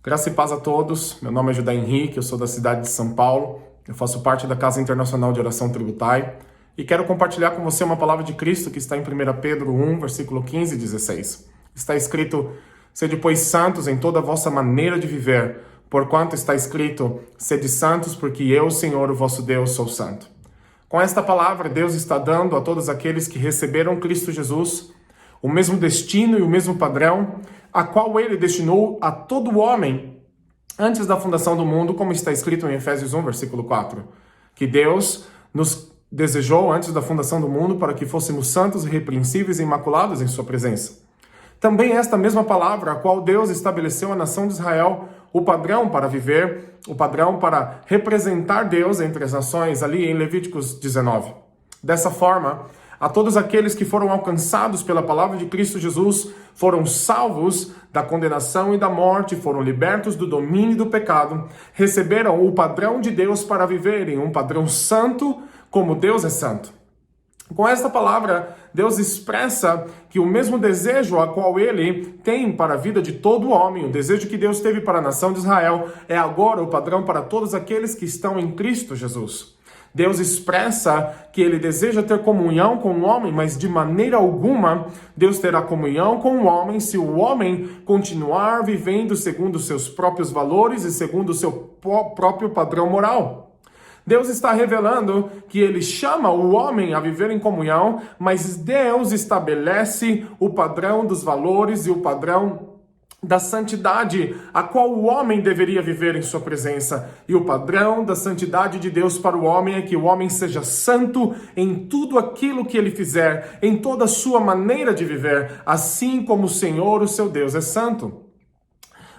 Graça e paz a todos. Meu nome é Judá Henrique, eu sou da cidade de São Paulo. Eu faço parte da Casa Internacional de Oração Tributai e quero compartilhar com você uma palavra de Cristo que está em 1 Pedro 1, versículo 15 e 16. Está escrito: sede, pois, santos em toda a vossa maneira de viver, porquanto está escrito: sede santos, porque eu, Senhor, o vosso Deus, sou santo. Com esta palavra, Deus está dando a todos aqueles que receberam Cristo Jesus o mesmo destino e o mesmo padrão a qual ele destinou a todo homem antes da fundação do mundo, como está escrito em Efésios 1, versículo 4. Que Deus nos desejou antes da fundação do mundo para que fôssemos santos, irrepreensíveis e imaculados em sua presença. Também esta mesma palavra, a qual Deus estabeleceu a nação de Israel o padrão para viver, o padrão para representar Deus entre as nações, ali em Levíticos 19. Dessa forma, a todos aqueles que foram alcançados pela palavra de Cristo Jesus, foram salvos da condenação e da morte, foram libertos do domínio do pecado, receberam o padrão de Deus para viverem, um padrão santo, como Deus é santo. Com esta palavra, Deus expressa que o mesmo desejo a qual Ele tem para a vida de todo homem, o desejo que Deus teve para a nação de Israel, é agora o padrão para todos aqueles que estão em Cristo Jesus. Deus expressa que Ele deseja ter comunhão com o homem, mas de maneira alguma Deus terá comunhão com o homem se o homem continuar vivendo segundo os seus próprios valores e segundo o seu próprio padrão moral. Deus está revelando que Ele chama o homem a viver em comunhão, mas Deus estabelece o padrão dos valores e o padrão da santidade, a qual o homem deveria viver em sua presença. E o padrão da santidade de Deus para o homem é que o homem seja santo em tudo aquilo que ele fizer, em toda a sua maneira de viver, assim como o Senhor, o seu Deus, é santo.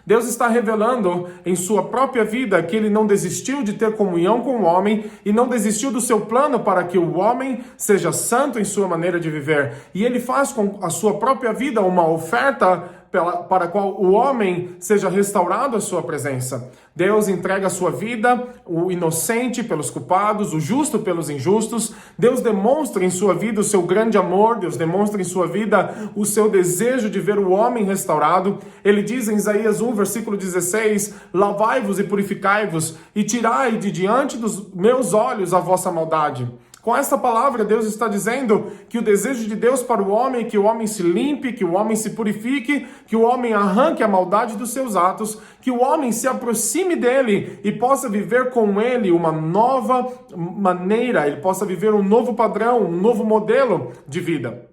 Deus está revelando em sua própria vida que Ele não desistiu de ter comunhão com o homem e não desistiu do seu plano para que o homem seja santo em sua maneira de viver. E Ele faz com a sua própria vida uma oferta para a qual o homem seja restaurado à sua presença. Deus entrega a sua vida, o inocente pelos culpados, o justo pelos injustos. Deus demonstra em sua vida o seu grande amor, Deus demonstra em sua vida o seu desejo de ver o homem restaurado. Ele diz em Isaías 1, versículo 16, lavai-vos e purificai-vos, e tirai de diante dos meus olhos a vossa maldade. Com esta palavra, Deus está dizendo que o desejo de Deus para o homem é que o homem se limpe, que o homem se purifique, que o homem arranque a maldade dos seus atos, que o homem se aproxime dele e possa viver com ele uma nova maneira, ele possa viver um novo padrão, um novo modelo de vida.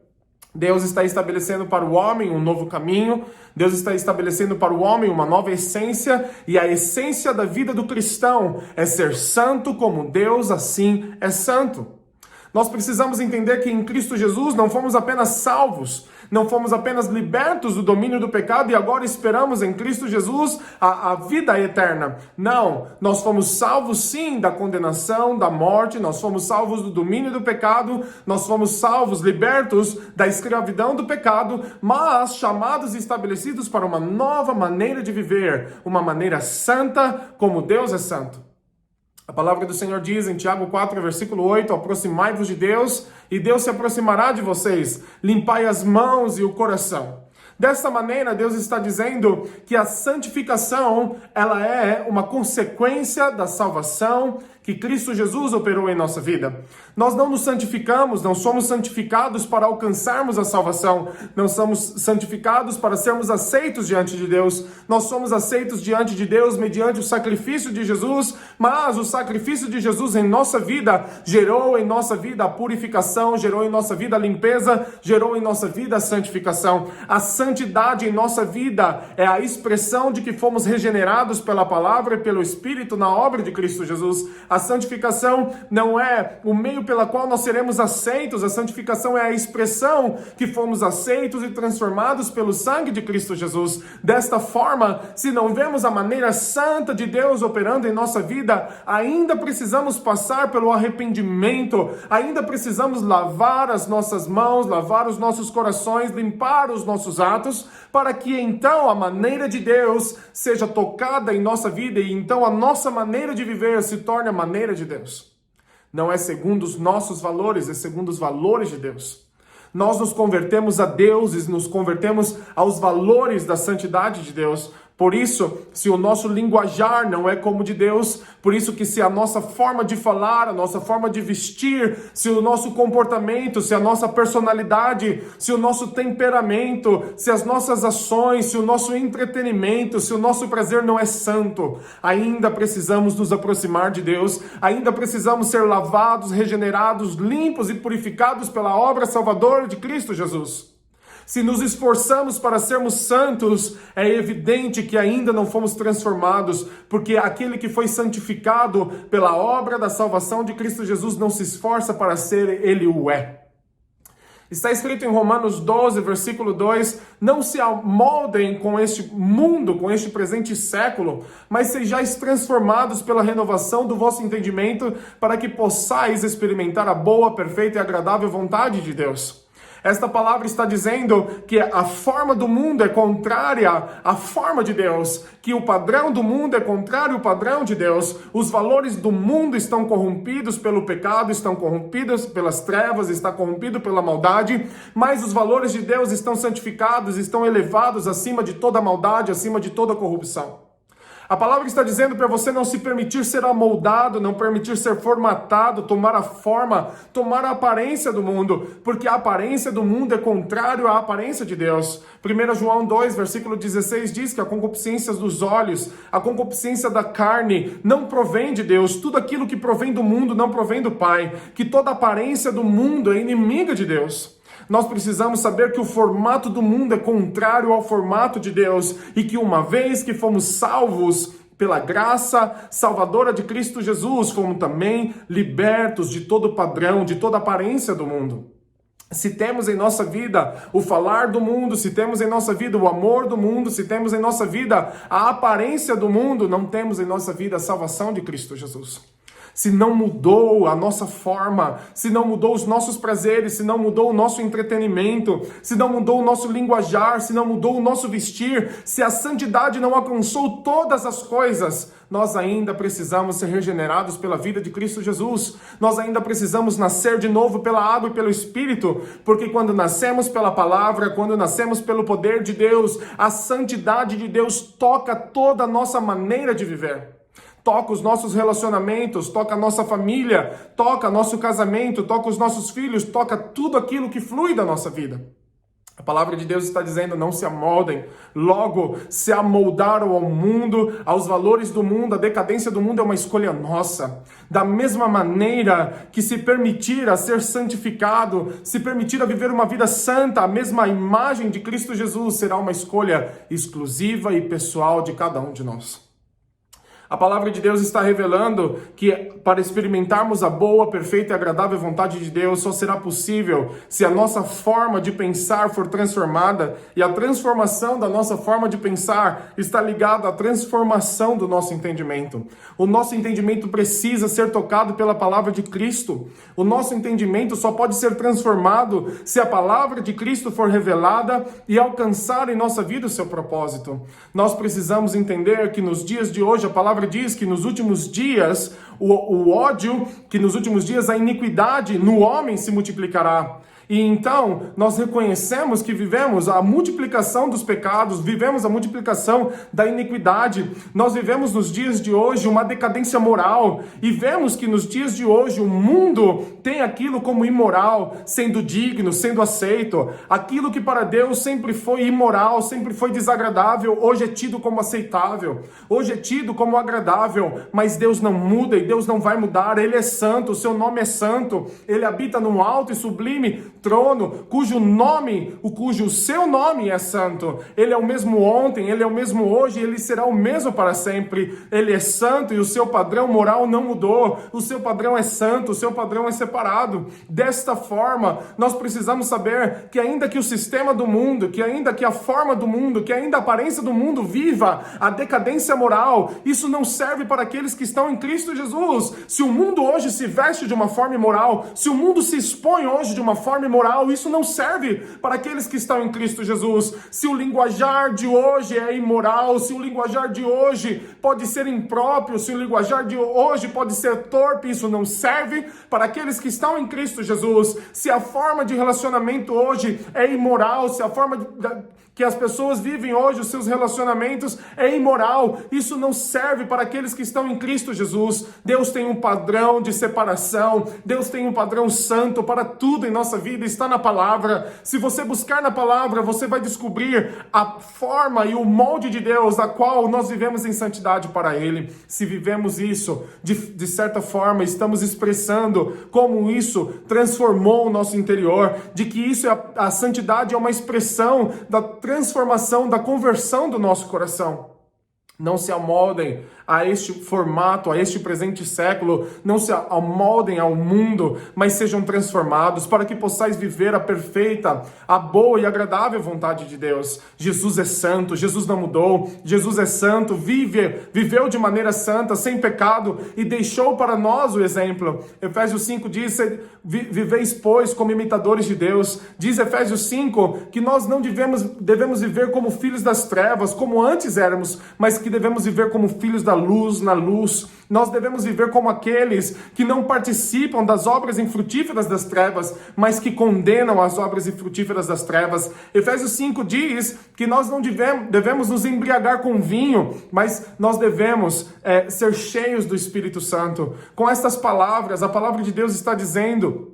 Deus está estabelecendo para o homem um novo caminho, Deus está estabelecendo para o homem uma nova essência, e a essência da vida do cristão é ser santo como Deus assim é santo. Nós precisamos entender que em Cristo Jesus não fomos apenas salvos, não fomos apenas libertos do domínio do pecado e agora esperamos em Cristo Jesus a vida eterna. Não, nós fomos salvos sim da condenação, da morte, nós fomos salvos do domínio do pecado, nós fomos salvos, libertos da escravidão do pecado, mas chamados e estabelecidos para uma nova maneira de viver, uma maneira santa como Deus é santo. A palavra do Senhor diz em Tiago 4, versículo 8, aproximai-vos de Deus, e Deus se aproximará de vocês. Limpai as mãos e o coração. Desta maneira, Deus está dizendo que a santificação, ela é uma consequência da salvação que Cristo Jesus operou em nossa vida. Nós não nos santificamos, não somos santificados para alcançarmos a salvação, não somos santificados para sermos aceitos diante de Deus, nós somos aceitos diante de Deus mediante o sacrifício de Jesus, mas o sacrifício de Jesus em nossa vida gerou em nossa vida a purificação, gerou em nossa vida a limpeza, gerou em nossa vida a santificação. A santidade em nossa vida é a expressão de que fomos regenerados pela palavra e pelo Espírito na obra de Cristo Jesus. A santificação não é o meio pela qual nós seremos aceitos, a santificação é a expressão que fomos aceitos e transformados pelo sangue de Cristo Jesus. Desta forma, se não vemos a maneira santa de Deus operando em nossa vida, ainda precisamos passar pelo arrependimento, ainda precisamos lavar as nossas mãos, lavar os nossos corações, limpar os nossos atos, para que então a maneira de Deus seja tocada em nossa vida e então a nossa maneira de viver se torne a maneira de Deus. Não é segundo os nossos valores, é segundo os valores de Deus. Nós nos convertemos a Deus e nos convertemos aos valores da santidade de Deus, Por isso, se o nosso linguajar não é como de Deus, por isso que se a nossa forma de falar, a nossa forma de vestir, se o nosso comportamento, se a nossa personalidade, se o nosso temperamento, se as nossas ações, se o nosso entretenimento, se o nosso prazer não é santo, ainda precisamos nos aproximar de Deus, ainda precisamos ser lavados, regenerados, limpos e purificados pela obra salvadora de Cristo Jesus. Se nos esforçamos para sermos santos, é evidente que ainda não fomos transformados, porque aquele que foi santificado pela obra da salvação de Cristo Jesus não se esforça para ser, ele o é. Está escrito em Romanos 12, versículo 2, não se amoldem com este mundo, com este presente século, mas sejais transformados pela renovação do vosso entendimento, para que possais experimentar a boa, perfeita e agradável vontade de Deus. Esta palavra está dizendo que a forma do mundo é contrária à forma de Deus, que o padrão do mundo é contrário ao padrão de Deus, os valores do mundo estão corrompidos pelo pecado, estão corrompidos pelas trevas, está corrompido pela maldade, mas os valores de Deus estão santificados, estão elevados acima de toda maldade, acima de toda corrupção. A palavra está dizendo para você não se permitir ser amoldado, não permitir ser formatado, tomar a forma, tomar a aparência do mundo, porque a aparência do mundo é contrário à aparência de Deus. 1 João 2, versículo 16 diz que a concupiscência dos olhos, a concupiscência da carne não provém de Deus, tudo aquilo que provém do mundo não provém do Pai, que toda aparência do mundo é inimiga de Deus. Nós precisamos saber que o formato do mundo é contrário ao formato de Deus e que uma vez que fomos salvos pela graça salvadora de Cristo Jesus, fomos também libertos de todo padrão, de toda aparência do mundo. Se temos em nossa vida o falar do mundo, se temos em nossa vida o amor do mundo, se temos em nossa vida a aparência do mundo, não temos em nossa vida a salvação de Cristo Jesus. Se não mudou a nossa forma, se não mudou os nossos prazeres, se não mudou o nosso entretenimento, se não mudou o nosso linguajar, se não mudou o nosso vestir, se a santidade não alcançou todas as coisas, nós ainda precisamos ser regenerados pela vida de Cristo Jesus. Nós ainda precisamos nascer de novo pela água e pelo Espírito, porque quando nascemos pela palavra, quando nascemos pelo poder de Deus, a santidade de Deus toca toda a nossa maneira de viver. Toca os nossos relacionamentos, toca a nossa família, toca nosso casamento, toca os nossos filhos, toca tudo aquilo que flui da nossa vida. A palavra de Deus está dizendo, não se amoldem, logo se amoldaram ao mundo, aos valores do mundo, a decadência do mundo é uma escolha nossa. Da mesma maneira que se permitir a ser santificado, se permitir a viver uma vida santa, a mesma imagem de Cristo Jesus será uma escolha exclusiva e pessoal de cada um de nós. A palavra de Deus está revelando que para experimentarmos a boa, perfeita e agradável vontade de Deus só será possível se a nossa forma de pensar for transformada, e a transformação da nossa forma de pensar está ligada à transformação do nosso entendimento. O nosso entendimento precisa ser tocado pela palavra de Cristo. O nosso entendimento só pode ser transformado se a palavra de Cristo for revelada e alcançar em nossa vida o seu propósito. Nós precisamos entender que nos dias de hoje a palavra diz que nos últimos dias o ódio, que nos últimos dias a iniquidade no homem se multiplicará. E então, nós reconhecemos que vivemos a multiplicação dos pecados, vivemos a multiplicação da iniquidade. Nós vivemos nos dias de hoje uma decadência moral e vemos que nos dias de hoje o mundo tem aquilo como imoral, sendo digno, sendo aceito. Aquilo que para Deus sempre foi imoral, sempre foi desagradável, hoje é tido como aceitável. Hoje é tido como agradável, mas Deus não muda e Deus não vai mudar. Ele é santo, o seu nome é santo. Ele habita num alto e sublime trono, cujo seu nome é santo. Ele é o mesmo ontem, ele é o mesmo hoje, ele será o mesmo para sempre. Ele é santo e o seu padrão moral não mudou. O seu padrão é santo, o seu padrão é separado. Desta forma, nós precisamos saber que ainda que o sistema do mundo, que ainda que a forma do mundo, que ainda a aparência do mundo viva a decadência moral, isso não serve para aqueles que estão em Cristo Jesus. Se o mundo hoje se veste de uma forma imoral, se o mundo se expõe hoje de uma forma imoral, imoral, isso não serve para aqueles que estão em Cristo Jesus. Se o linguajar de hoje é imoral, se o linguajar de hoje pode ser impróprio, se o linguajar de hoje pode ser torpe, isso não serve para aqueles que estão em Cristo Jesus. Se a forma de relacionamento hoje é imoral, se a forma que as pessoas vivem hoje, os seus relacionamentos é imoral, isso não serve para aqueles que estão em Cristo Jesus. Deus tem um padrão de separação, Deus tem um padrão santo para tudo em nossa vida, está na palavra. Se você buscar na palavra, você vai descobrir a forma e o molde de Deus, a qual nós vivemos em santidade para Ele. Se vivemos isso, de certa forma, estamos expressando como isso transformou o nosso interior, de que isso a santidade é uma expressão da transformação, da conversão do nosso coração. Não se amoldem a este formato, a este presente século, não se amoldem ao mundo, mas sejam transformados para que possais viver a perfeita, a boa e agradável vontade de Deus. Jesus é santo, Jesus não mudou, Jesus é santo, viveu de maneira santa, sem pecado e deixou para nós o exemplo. Efésios 5 diz, viveis, pois, como imitadores de Deus. Diz Efésios 5 que nós não devemos viver como filhos das trevas, como antes éramos, mas que devemos viver como filhos da luz, na luz. Nós devemos viver como aqueles que não participam das obras infrutíferas das trevas, mas que condenam as obras infrutíferas das trevas. Efésios 5 diz que nós não devemos nos embriagar com vinho, mas nós devemos ser cheios do Espírito Santo. Com estas palavras, a palavra de Deus está dizendo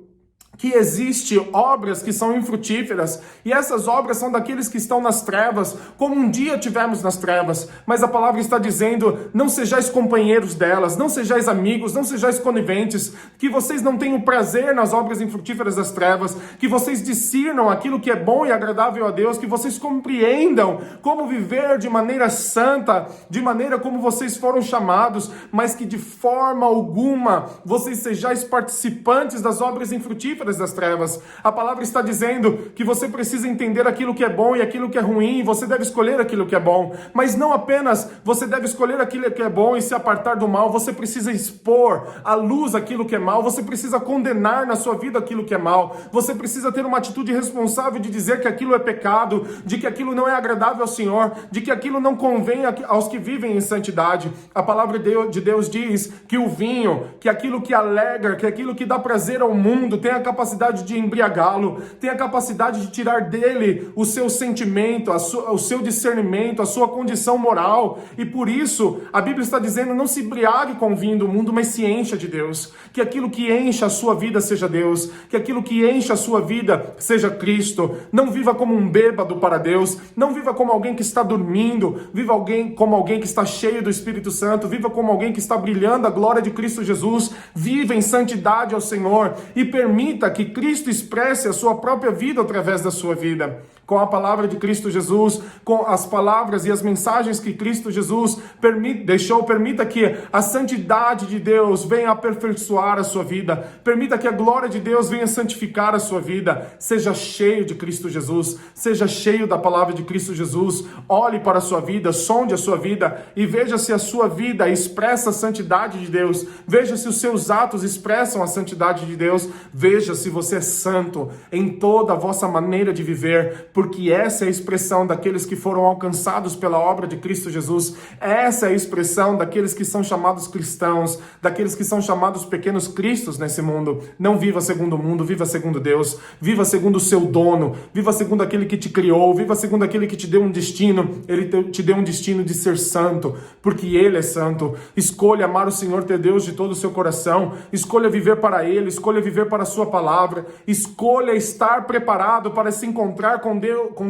que existe obras que são infrutíferas, e essas obras são daqueles que estão nas trevas, como um dia tivemos nas trevas, mas a palavra está dizendo, não sejais companheiros delas, não sejais amigos, não sejais coniventes, que vocês não tenham prazer nas obras infrutíferas das trevas, que vocês discernam aquilo que é bom e agradável a Deus, que vocês compreendam como viver de maneira santa, de maneira como vocês foram chamados, mas que de forma alguma vocês sejais participantes das obras infrutíferas das trevas. A palavra está dizendo que você precisa entender aquilo que é bom e aquilo que é ruim, e você deve escolher aquilo que é bom, mas não apenas você deve escolher aquilo que é bom e se apartar do mal, você precisa expor à luz aquilo que é mal, você precisa condenar na sua vida aquilo que é mal, você precisa ter uma atitude responsável de dizer que aquilo é pecado, de que aquilo não é agradável ao Senhor, de que aquilo não convém aos que vivem em santidade. A palavra de Deus diz que o vinho, que aquilo que alegra, que aquilo que dá prazer ao mundo, tem a capacidade de embriagá-lo, tem a capacidade de tirar dele o seu sentimento, o seu discernimento, a sua condição moral, e por isso a Bíblia está dizendo, não se embriague com o vinho do mundo, mas se encha de Deus, que aquilo que encha a sua vida seja Deus, que aquilo que encha a sua vida seja Cristo. Não viva como um bêbado para Deus, não viva como alguém que está dormindo, viva como alguém que está cheio do Espírito Santo, viva como alguém que está brilhando a glória de Cristo Jesus, viva em santidade ao Senhor e permita que Cristo expresse a sua própria vida através da sua vida. Com a palavra de Cristo Jesus, com as palavras e as mensagens que Cristo Jesus permita que a santidade de Deus venha aperfeiçoar a sua vida, permita que a glória de Deus venha santificar a sua vida. Seja cheio de Cristo Jesus, seja cheio da palavra de Cristo Jesus, olhe para a sua vida, sonde a sua vida e veja se a sua vida expressa a santidade de Deus, veja se os seus atos expressam a santidade de Deus, veja se você é santo em toda a vossa maneira de viver, porque essa é a expressão daqueles que foram alcançados pela obra de Cristo Jesus, essa é a expressão daqueles que são chamados cristãos, daqueles que são chamados pequenos cristos nesse mundo. Não viva segundo o mundo, viva segundo Deus, viva segundo o seu dono, viva segundo aquele que te criou, viva segundo aquele que te deu um destino, ele te deu um destino de ser santo, porque ele é santo. Escolha amar o Senhor teu Deus de todo o seu coração, escolha viver para ele, escolha viver para a sua palavra, escolha estar preparado para se encontrar com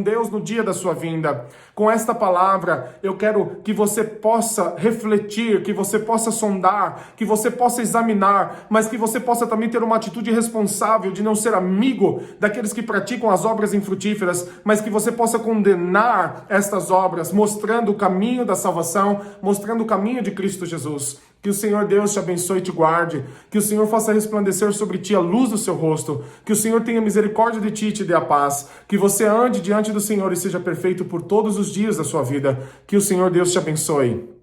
Deus no dia da sua vinda. Com esta palavra, eu quero que você possa refletir, que você possa sondar, que você possa examinar, mas que você possa também ter uma atitude responsável de não ser amigo daqueles que praticam as obras infrutíferas, mas que você possa condenar estas obras, mostrando o caminho da salvação, mostrando o caminho de Cristo Jesus. Que o Senhor Deus te abençoe e te guarde, que o Senhor faça resplandecer sobre ti a luz do seu rosto, que o Senhor tenha misericórdia de ti e te dê a paz, que você ande diante do Senhor e seja perfeito por todos os dias da sua vida. Que o Senhor Deus te abençoe.